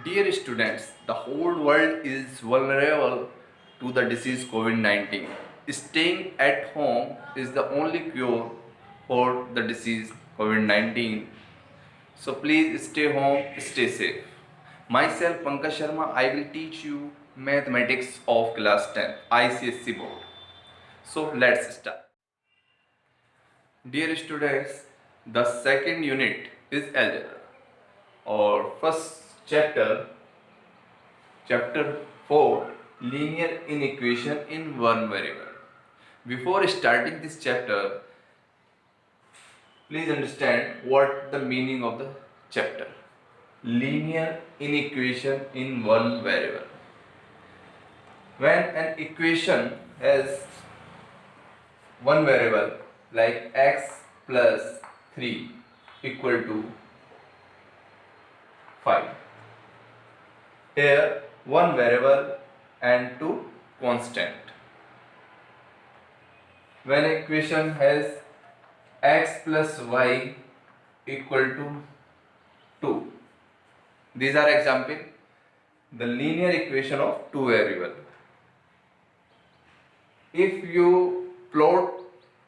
Dear students, the whole world is vulnerable to the disease COVID-19. Staying at home is the only cure for the disease COVID-19. So please stay home, stay safe. Myself, Pankaj Sharma, I will teach you mathematics of class 10 ICSC board. So let's start. Dear students, the second unit is algebra. Or first chapter 4, linear inequation in one variable. Before starting this chapter, please understand what the meaning of the chapter. Linear inequation in one variable. When an equation has one variable like x plus 3 equal to 5. Here one variable and two constant. When equation has x plus y equal to 2. These are example the linear equation of two variable. If you plot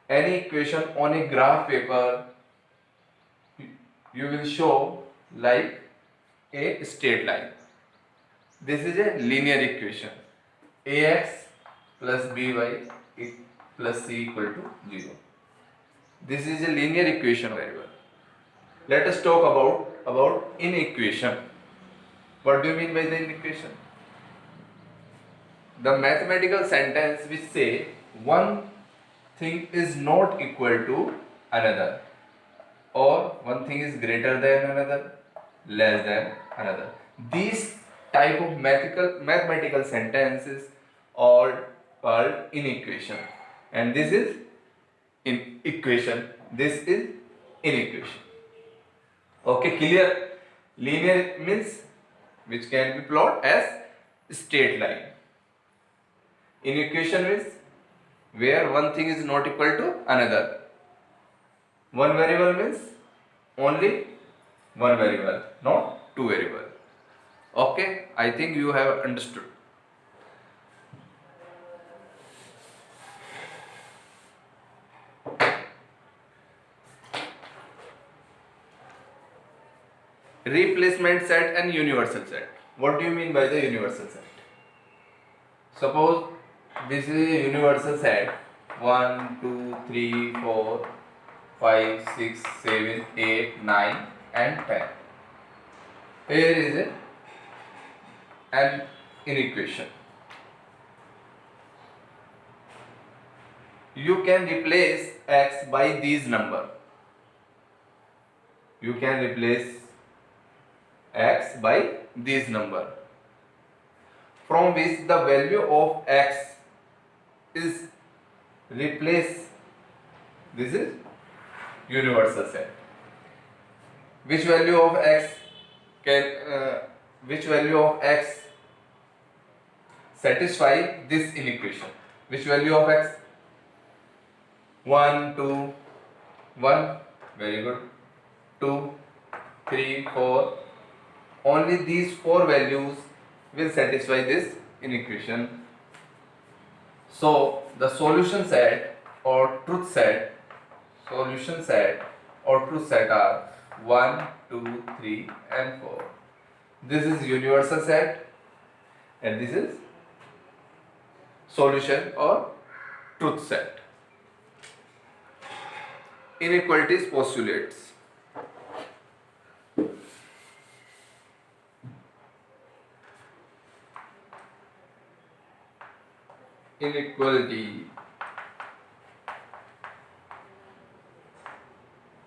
any equation on a graph paper, you will show like a straight line. This is a linear equation. Ax plus by plus c equal to 0. This is a linear equation variable. Let us talk about inequation. What do you mean by the inequation? The mathematical sentence which say one thing is not equal to another, or one thing is greater than another, less than another. These type of mathematical sentences are called inequation, and this is in equation, this is inequation. Okay, clear? Linear means which can be plotted as straight line. Inequation means where one thing is not equal to another. One variable means only one variable, not two variable. Okay, I think you have understood. Replacement set and universal set. What do you mean by the universal set? Suppose this is a universal set 1, 2, 3, 4, 5, 6, 7, 8, 9 and 10. Here is an inequation. You can replace x by these number. You can replace x by this number, from which the value of x is replaced. This is universal set. Which value of x satisfy this inequation? Which value of x? 1, 2, 1, very good. 2, 3, 4. Only these four values will satisfy this inequation. So the solution set or truth set are 1, 2, 3 and 4. This is universal set and this is solution or truth set. Inequalities postulates. Inequality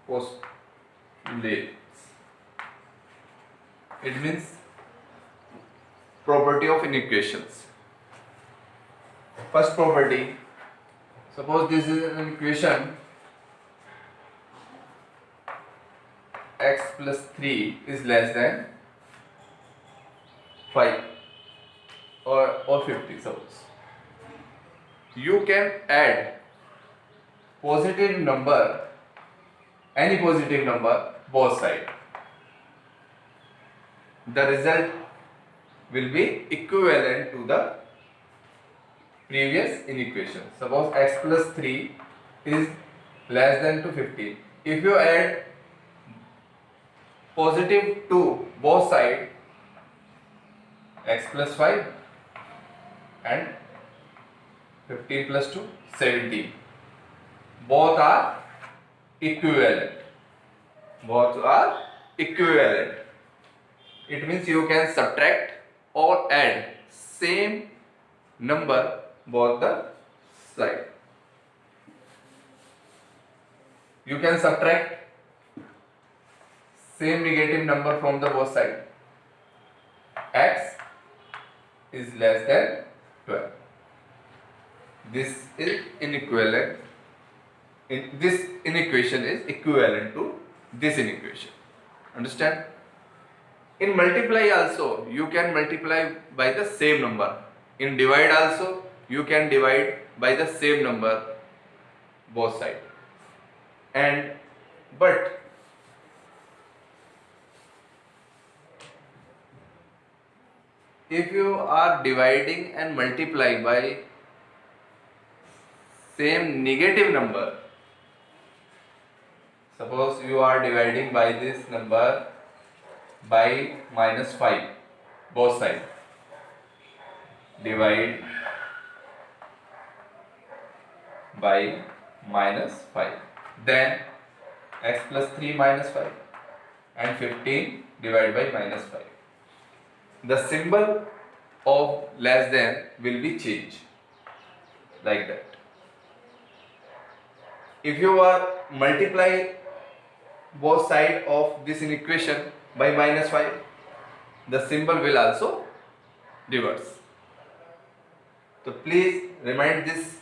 postulates. It means property of inequations. First property, suppose this is an equation x plus 3 is less than 5 or 50, suppose. You can add positive number, any positive number, both sides. The result will be equivalent to the previous inequation. Suppose x plus 3 is less than to 15. If you add positive 2 both sides, x plus 5 and 15 plus 2 17, both are equivalent. Both are equivalent. It means you can subtract or add same number both the side. You can subtract same negative number from the both side. X is less than 12. This is inequivalent. This inequation is equivalent to this inequation. Understand? In multiply also, you can multiply by the same number. In divide also, you can divide by the same number both sides. But if you are dividing and multiply by same negative number, suppose you are dividing by this number by -5 both sides, divide by -5, then x plus 3 minus 5 and 15 divided by -5. The symbol of less than will be changed like that. If you are multiply both sides of this inequation by -5, the symbol will also reverse. So please remind these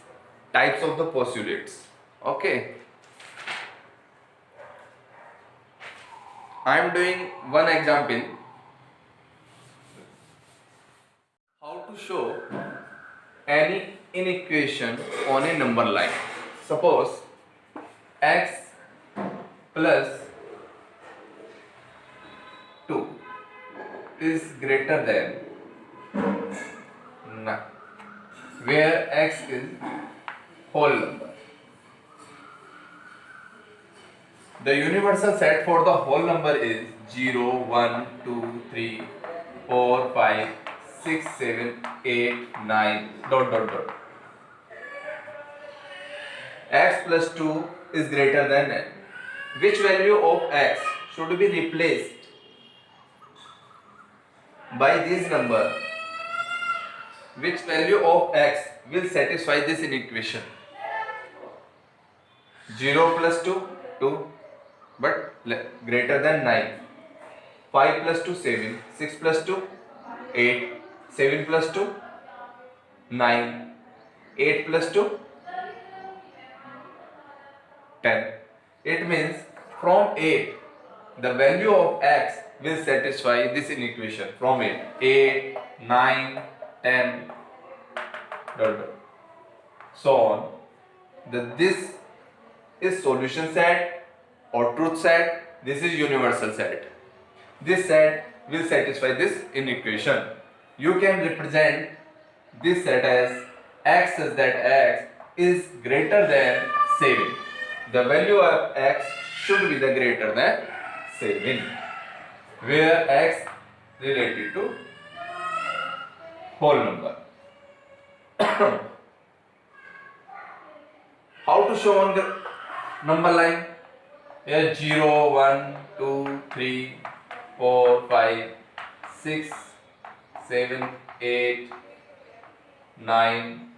types of the postulates. Okay. I am doing one example. How to show any inequation on a number line. Suppose x plus 2 is greater than no, where x is whole number. The universal set for the whole number is 0, 1, 2, 3, 4, 5, 6, 7, 8, 9, ... x plus 2 is greater than n. Which value of x should be replaced by this number? Which value of x will satisfy this inequation? 0 plus 2, 2, but greater than 9. 5 plus 2, 7. 6 plus 2, 8. 7 plus 2, 9. 8 plus 2, 10. It means from 8, the value of x will satisfy this inequation. From 8, 9, 10, ... so on. This is solution set or truth set. This is universal set. This set will satisfy this inequation. You can represent this set as x such that x is greater than 7. The value of x should be the greater than 7, where x related to whole number. How to show on the number line? Here 0, 1, 2, 3, 4, 5, 6, 7, 8, 9,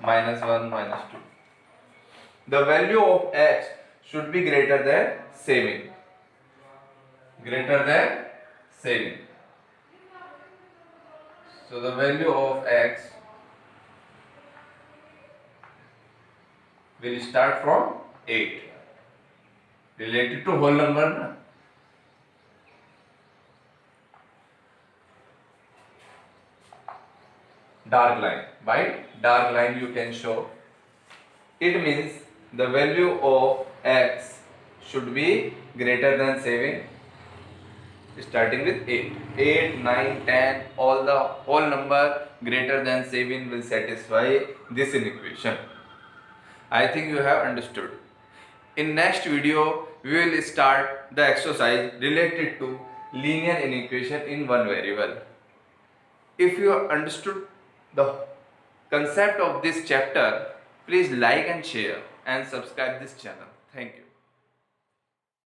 -1, -2. The value of x should be greater than 7. Greater than 7. So the value of x will start from 8. Related to whole number. Na? Dark line. By dark line you can show. It means the value of x should be greater than 7. starting with 8. 8, 9, 10, all the whole number greater than 7 will satisfy this inequation. I think you have understood. In next video, we will start the exercise related to linear inequation in one variable. If you understood the concept of this chapter, please like and share and subscribe this channel. Thank you.